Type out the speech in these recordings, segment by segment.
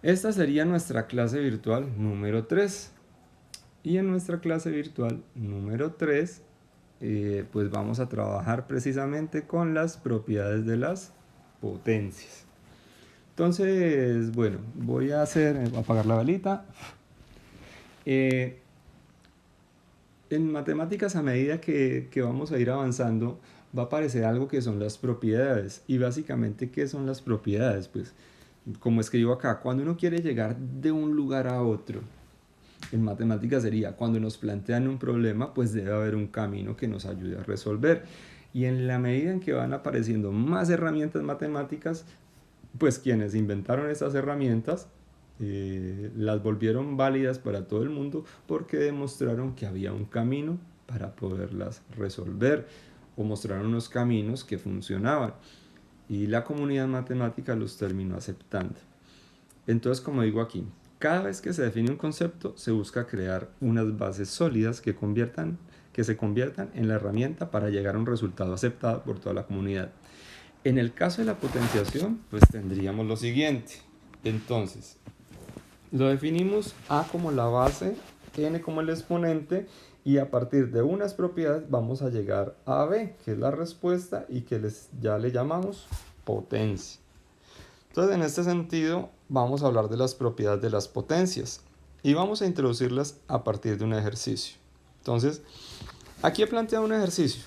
Esta sería nuestra clase virtual número 3. Y en nuestra clase virtual número 3, pues vamos a trabajar precisamente con las propiedades de las potencias. Entonces, bueno, voy a apagar la velita. Eh, en matemáticas, a medida que vamos a ir avanzando, va a aparecer algo que son las propiedades. Y básicamente, ¿qué son las propiedades? Pues, como escribo acá, cuando uno quiere llegar de un lugar a otro, en matemáticas sería, cuando nos plantean un problema, pues debe haber un camino que nos ayude a resolver. Y en la medida en que van apareciendo más herramientas matemáticas, pues quienes inventaron esas herramientas las volvieron válidas para todo el mundo porque demostraron que había un camino para poderlas resolver o mostraron unos caminos que funcionaban y la comunidad matemática los terminó aceptando. Entonces, como digo aquí, cada vez que se define un concepto se busca crear unas bases sólidas que se conviertan en la herramienta para llegar a un resultado aceptado por toda la comunidad. En el caso de la potenciación, pues tendríamos lo siguiente. Entonces, lo definimos A como la base, N como el exponente, y a partir de unas propiedades vamos a llegar a B, que es la respuesta y que ya le llamamos potencia. Entonces, en este sentido, vamos a hablar de las propiedades de las potencias y vamos a introducirlas a partir de un ejercicio. Entonces, aquí he planteado un ejercicio.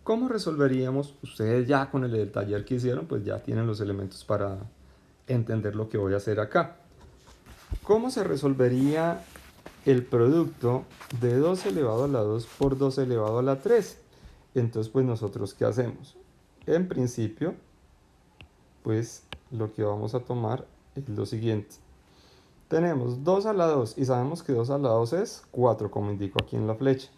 ¿Cómo resolveríamos? Ustedes ya con el taller que hicieron, pues ya tienen los elementos para entender lo que voy a hacer acá. ¿Cómo se resolvería el producto de 2 elevado a la 2 por 2 elevado a la 3? Entonces, pues nosotros, ¿qué hacemos? En principio, pues lo que vamos a tomar es lo siguiente. Tenemos 2 a la 2 y sabemos que 2 a la 2 es 4, como indico aquí en la flecha.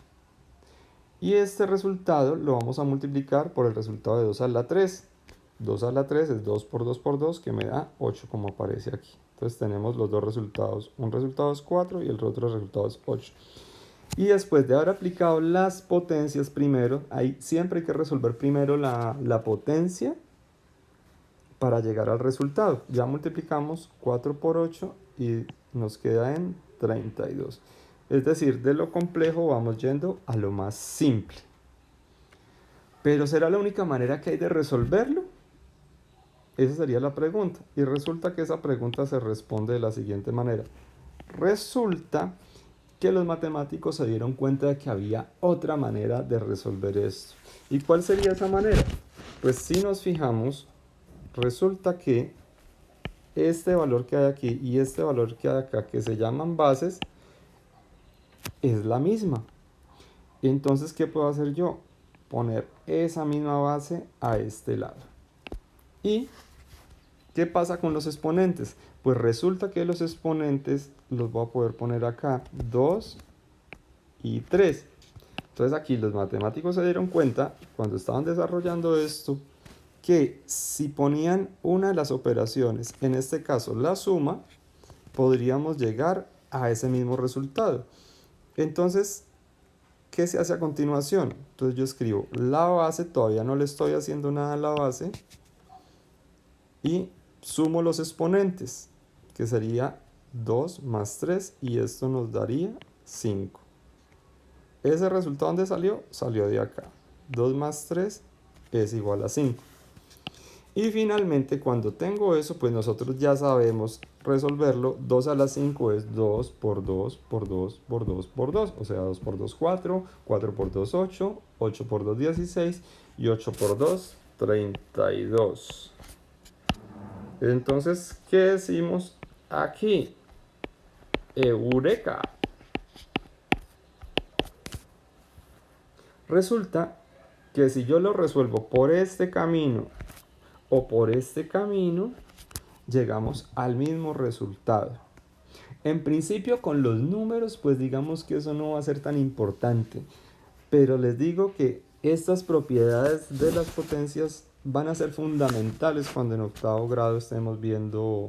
Y este resultado lo vamos a multiplicar por el resultado de 2 a la 3. 2 a la 3 es 2 por 2 por 2, que me da 8, como aparece aquí. Entonces tenemos los dos resultados. Un resultado es 4 y el otro resultado es 8. Y después de haber aplicado las potencias primero, ahí siempre hay que resolver primero la potencia para llegar al resultado. Ya multiplicamos 4 por 8 y nos queda en 32. Es decir, de lo complejo vamos yendo a lo más simple. ¿Pero será la única manera que hay de resolverlo? Esa sería la pregunta. Y resulta que esa pregunta se responde de la siguiente manera. Resulta que los matemáticos se dieron cuenta de que había otra manera de resolver esto. ¿Y cuál sería esa manera? Pues si nos fijamos, resulta que este valor que hay aquí y este valor que hay acá, que se llaman bases, es la misma. Entonces, ¿qué puedo hacer yo? Poner esa misma base a este lado. ¿Y qué pasa con los exponentes? Pues resulta que los exponentes los voy a poder poner acá, 2 y 3. Entonces aquí los matemáticos se dieron cuenta, cuando estaban desarrollando esto, que si ponían una de las operaciones, en este caso la suma, podríamos llegar a ese mismo resultado. Entonces, ¿qué se hace a continuación? Entonces yo escribo la base, todavía no le estoy haciendo nada a la base, y sumo los exponentes, que sería 2 más 3, y esto nos daría 5. Ese resultado, ¿dónde salió? Salió de acá. 2 más 3 es igual a 5. Y finalmente, cuando tengo eso, pues nosotros ya sabemos resolverlo. 2 a la 5 es 2 por 2 por 2 por 2 por 2. O sea, 2 por 2, 4. 4 por 2, 8. 8 por 2, 16. Y 8 por 2, 32. Entonces, ¿qué decimos aquí? ¡Eureka! Resulta que si yo lo resuelvo por este camino o por este camino, llegamos al mismo resultado. En principio, con los números, pues digamos que eso no va a ser tan importante, pero les digo que estas propiedades de las potencias van a ser fundamentales cuando en octavo grado estemos viendo,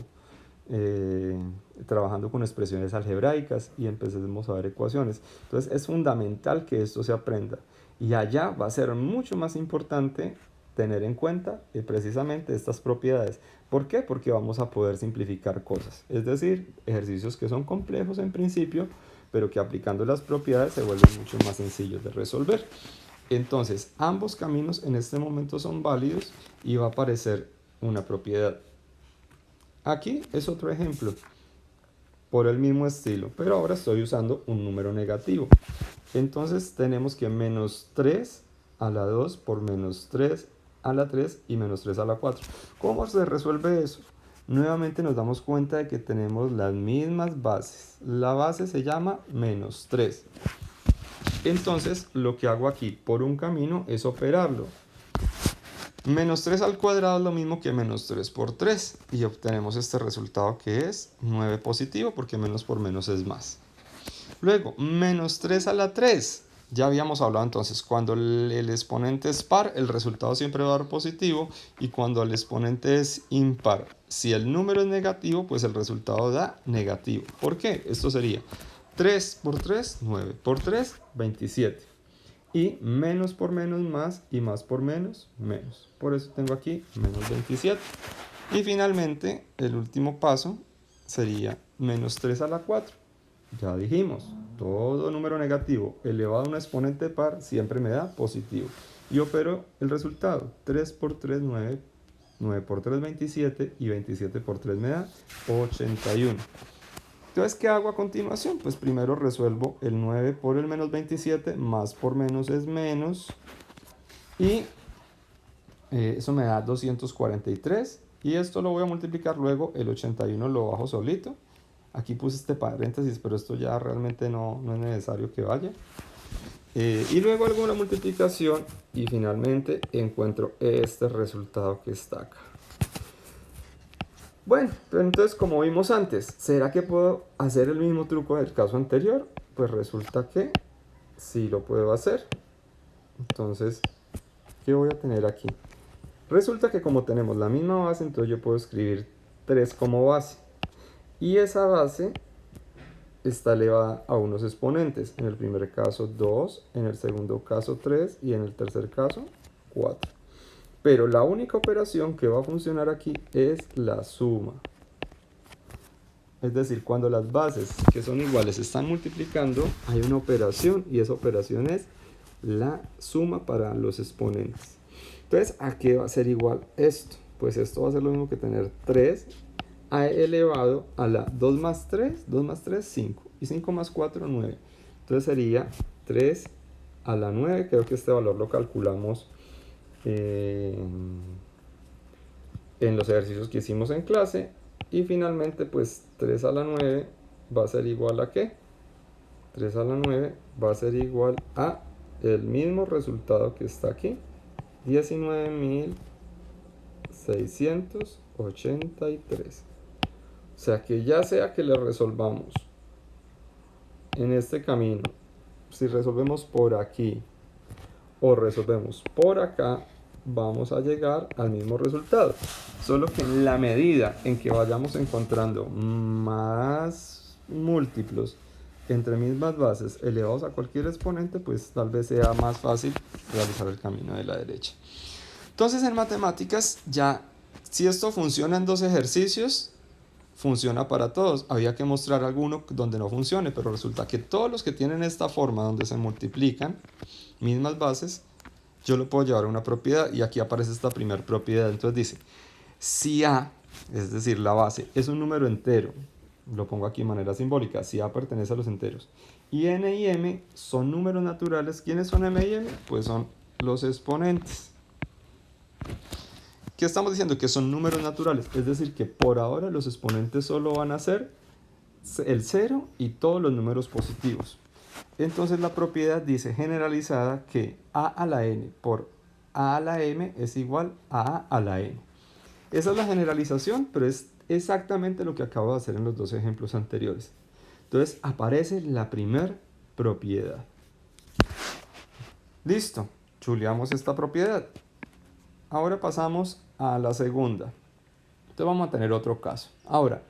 eh, trabajando con expresiones algebraicas y empecemos a ver ecuaciones. Entonces es fundamental que esto se aprenda. Y allá va a ser mucho más importante tener en cuenta precisamente estas propiedades. ¿Por qué? Porque vamos a poder simplificar cosas, es decir, ejercicios que son complejos en principio, pero que aplicando las propiedades se vuelven mucho más sencillos de resolver. Entonces, ambos caminos en este momento son válidos y va a aparecer una propiedad. Aquí es otro ejemplo por el mismo estilo, pero ahora estoy usando un número negativo. Entonces tenemos que menos 3 a la 2 por menos 3 a la 3 y menos 3 a la 4. ¿Cómo se resuelve eso? Nuevamente nos damos cuenta de que tenemos las mismas bases. La base se llama menos 3. Entonces lo que hago aquí por un camino es operarlo. Menos 3 al cuadrado es lo mismo que menos 3 por 3 y obtenemos este resultado que es 9 positivo porque menos por menos es más. Luego, menos 3 a la 3. Ya habíamos hablado entonces, cuando el exponente es par, el resultado siempre va a dar positivo y cuando el exponente es impar, si el número es negativo, pues el resultado da negativo. ¿Por qué? Esto sería 3 por 3, 9 por 3, 27. Y menos por menos más y más por menos, menos. Por eso tengo aquí menos 27. Y finalmente, el último paso sería menos 3 a la 4. Ya dijimos, todo número negativo elevado a un exponente par siempre me da positivo. Y opero el resultado. 3 por 3, 9. 9 por 3, 27. Y 27 por 3 me da 81. Entonces, ¿qué hago a continuación? Pues primero resuelvo el 9 por el menos 27, más por menos es menos, y eso me da 243, y esto lo voy a multiplicar luego, el 81 lo bajo solito. Aquí puse este paréntesis, pero esto ya realmente no es necesario que vaya. Y luego hago una multiplicación y finalmente encuentro este resultado que está acá. Bueno, pero entonces como vimos antes, ¿será que puedo hacer el mismo truco del caso anterior? Pues resulta que sí lo puedo hacer. Entonces, ¿qué voy a tener aquí? Resulta que como tenemos la misma base, entonces yo puedo escribir 3 como base. Y esa base está elevada a unos exponentes. En el primer caso 2, en el segundo caso 3 y en el tercer caso 4. Pero la única operación que va a funcionar aquí es la suma. Es decir, cuando las bases que son iguales se están multiplicando, hay una operación y esa operación es la suma para los exponentes. Entonces, ¿a qué va a ser igual esto? Pues esto va a ser lo mismo que tener 3 elevado a la 2 más 3, 2 más 3, 5. Y 5 más 4, 9. Entonces sería 3 a la 9. Creo que este valor lo calculamos en los ejercicios que hicimos en clase. Y finalmente, pues 3 a la 9 va a ser igual a ¿qué? 3 a la 9 va a ser igual a el mismo resultado que está aquí. 19.683. O sea que ya sea que le resolvamos en este camino, si resolvemos por aquí o resolvemos por acá, vamos a llegar al mismo resultado. Solo que en la medida en que vayamos encontrando más múltiplos entre mismas bases elevados a cualquier exponente, pues tal vez sea más fácil realizar el camino de la derecha. Entonces en matemáticas ya, si esto funciona en dos ejercicios, funciona para todos. Había que mostrar alguno donde no funcione, pero resulta que todos los que tienen esta forma donde se multiplican mismas bases, yo lo puedo llevar a una propiedad y aquí aparece esta primera propiedad. Entonces dice, si A, es decir, la base, es un número entero, lo pongo aquí de manera simbólica, si A pertenece a los enteros, y N y M son números naturales. ¿Quiénes son M y M? Pues son los exponentes. ¿Qué estamos diciendo? Que son números naturales, es decir, que por ahora los exponentes solo van a ser el 0 y todos los números positivos. Entonces la propiedad dice generalizada que A a la N por A a la M es igual a A a la N. Esa es la generalización, pero es exactamente lo que acabo de hacer en los dos ejemplos anteriores. Entonces aparece la primer propiedad. Listo, chuleamos esta propiedad. Ahora pasamos a la segunda. Entonces vamos a tener otro caso. Ahora,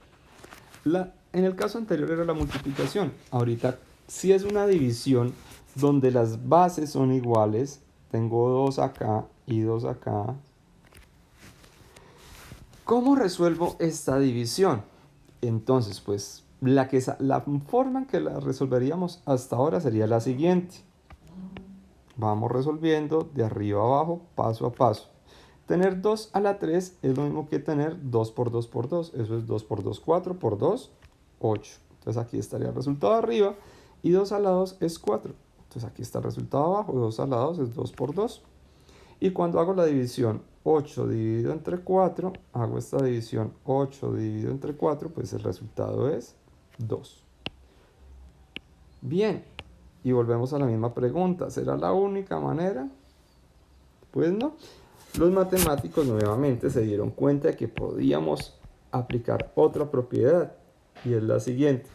en el caso anterior era la multiplicación. Ahorita, si es una división donde las bases son iguales, tengo 2 acá y 2 acá. ¿Cómo resuelvo esta división? Entonces, pues la forma en que la resolveríamos hasta ahora sería la siguiente. Vamos resolviendo de arriba a abajo, paso a paso. Tener 2 a la 3 es lo mismo que tener 2 por 2 por 2. Eso es 2 por 2, 4 por 2, 8. Entonces aquí estaría el resultado de arriba. Y 2 a la 2 es 4. Entonces aquí está el resultado de abajo. 2 a la 2 es 2 por 2. Y cuando hago la división 8 dividido entre 4, hago esta división 8 dividido entre 4, pues el resultado es 2. Bien, y volvemos a la misma pregunta. ¿Será la única manera? Pues no. Los matemáticos nuevamente se dieron cuenta de que podíamos aplicar otra propiedad, y es la siguiente.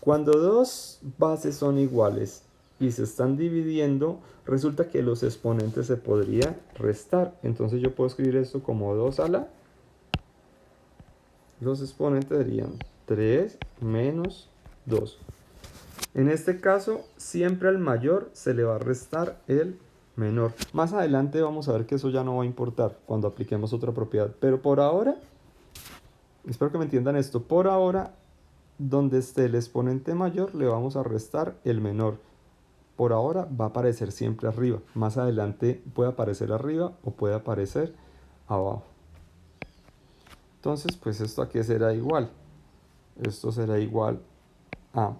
Cuando dos bases son iguales y se están dividiendo, resulta que los exponentes se podrían restar. Entonces yo puedo escribir esto como 2 a la... Los exponentes serían 3 menos 2. En este caso, siempre al mayor se le va a restar el menor. Más adelante vamos a ver que eso ya no va a importar cuando apliquemos otra propiedad. Pero por ahora, espero que me entiendan esto, por ahora, donde esté el exponente mayor, le vamos a restar el menor. Por ahora va a aparecer siempre arriba. Más adelante puede aparecer arriba o puede aparecer abajo. Entonces, pues esto aquí será igual. Esto será igual a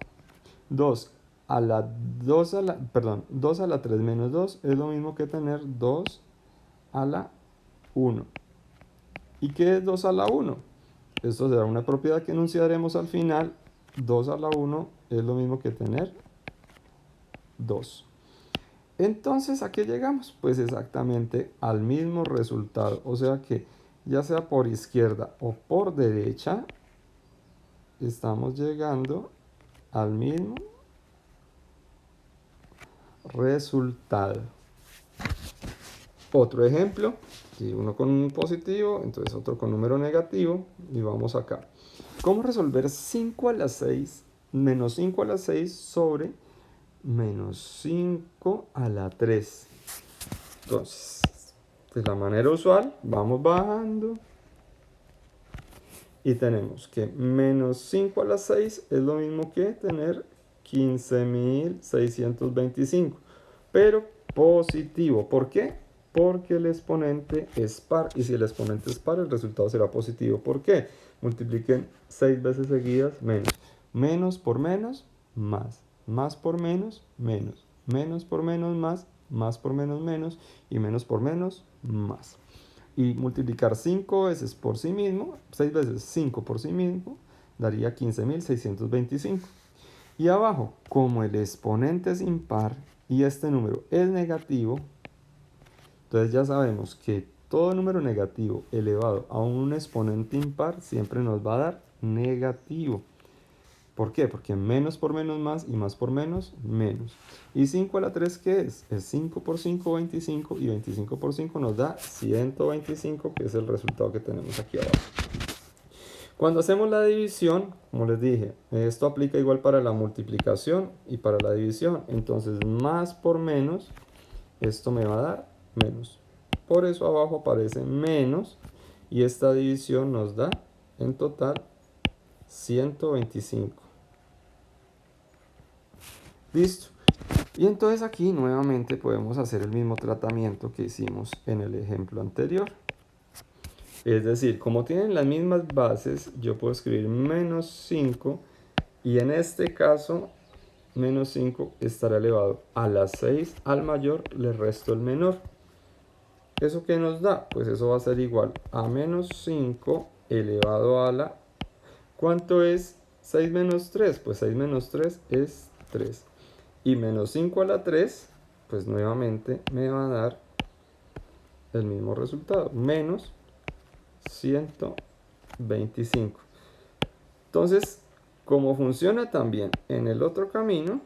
2 a la 2 a la, perdón, 2 a la 3 menos 2 es lo mismo que tener 2 a la 1. ¿Y qué es 2 a la 1? Esto será una propiedad que enunciaremos al final. 2 a la 1 es lo mismo que tener 2. Entonces, ¿a qué llegamos? Pues exactamente al mismo resultado. O sea que ya sea por izquierda o por derecha, estamos llegando al mismo resultado. Otro ejemplo, uno con un positivo, entonces otro con número negativo, y vamos acá. ¿Cómo resolver 5 a la 6 menos 5 a la 6 sobre menos 5 a la 3? Entonces, de la manera usual, vamos bajando y tenemos que menos 5 a la 6 es lo mismo que tener 15.625, pero positivo. ¿Por qué? Porque el exponente es par, y si el exponente es par, el resultado será positivo. ¿Por qué? Multipliquen 6 veces seguidas menos. Menos por menos, más. Más por menos, menos. Menos por menos, más por menos, menos. Y menos por menos, más. Y multiplicar 5 veces por sí mismo, 6 veces 5 por sí mismo, daría 15.625. Y abajo, como el exponente es impar y este número es negativo, entonces ya sabemos que todo número negativo elevado a un exponente impar siempre nos va a dar negativo. ¿Por qué? Porque menos por menos más y más por menos menos. ¿Y 5 a la 3 qué es? Es 5 por 5, 25, y 25 por 5 nos da 125, que es el resultado que tenemos aquí abajo. Cuando hacemos la división, como les dije, esto aplica igual para la multiplicación y para la división. Entonces, más por menos, esto me va a dar menos. Por eso abajo aparece menos, y esta división nos da en total 125. Listo. Y entonces aquí nuevamente podemos hacer el mismo tratamiento que hicimos en el ejemplo anterior. Es decir, como tienen las mismas bases, yo puedo escribir menos 5, y en este caso menos 5 estará elevado a la 6 al mayor, le resto el menor. ¿Eso qué nos da? Pues eso va a ser igual a menos 5 elevado a la... ¿Cuánto es 6 menos 3? Pues 6 menos 3 es 3. Y menos 5 a la 3, pues nuevamente me va a dar el mismo resultado, menos 125. Entonces, como funciona también en el otro camino,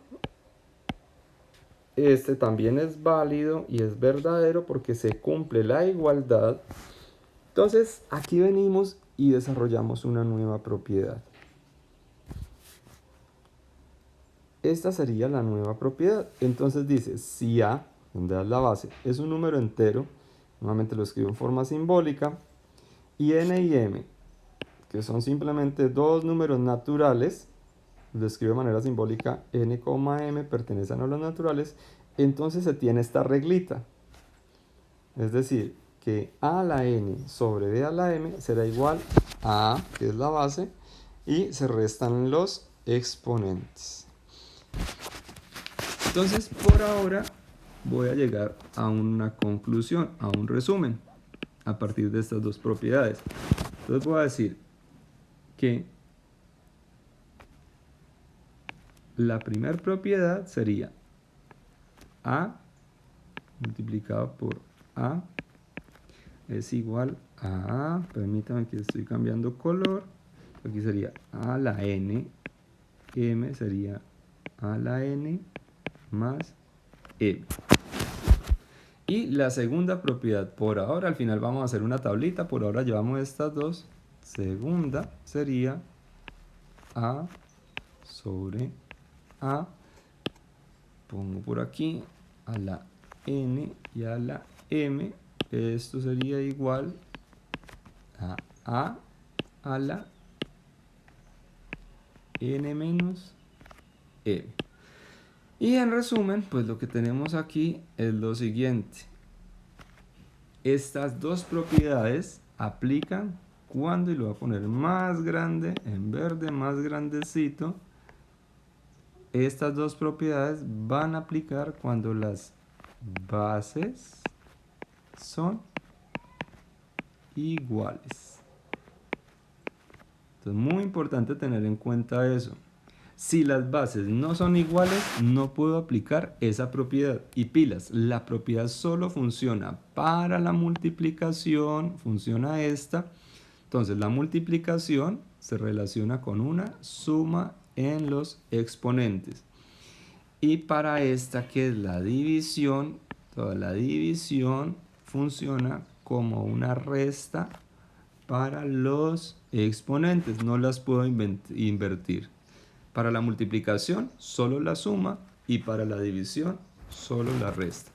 este también es válido y es verdadero porque se cumple la igualdad. Entonces, aquí venimos y desarrollamos una nueva propiedad. Esta sería la nueva propiedad. Entonces dice, si A, donde es la base, es un número entero, Nuevamente lo escribo en forma simbólica. Y n y m, que son simplemente dos números naturales, lo escribo de manera simbólica, n, m pertenecen a los naturales, entonces se tiene esta reglita. Es decir, que a a la n sobre b a la m será igual a, que es la base, y se restan los exponentes. Entonces, por ahora voy a llegar a una conclusión, a un resumen, a partir de estas dos propiedades. Entonces voy a decir que la primera propiedad sería a multiplicado por a es igual a, permítanme que estoy cambiando color, aquí sería a la n, m sería a la n más m. Y la segunda propiedad, por ahora, al final vamos a hacer una tablita, por ahora llevamos estas dos. Segunda sería a sobre a, pongo por aquí, a la n y a la m, esto sería igual a la n menos m. Y en resumen, pues lo que tenemos aquí es lo siguiente. Estas dos propiedades aplican cuando, y lo voy a poner más grande, en verde, más grandecito, estas dos propiedades van a aplicar cuando las bases son iguales. Entonces, muy importante tener en cuenta eso. Si las bases no son iguales, no puedo aplicar esa propiedad. Y pilas, la propiedad solo funciona para la multiplicación, funciona esta. Entonces, la multiplicación se relaciona con una suma en los exponentes. Y para esta, que es la división, toda la división funciona como una resta para los exponentes, no las puedo invertir. Para la multiplicación, solo la suma, y para la división, solo la resta.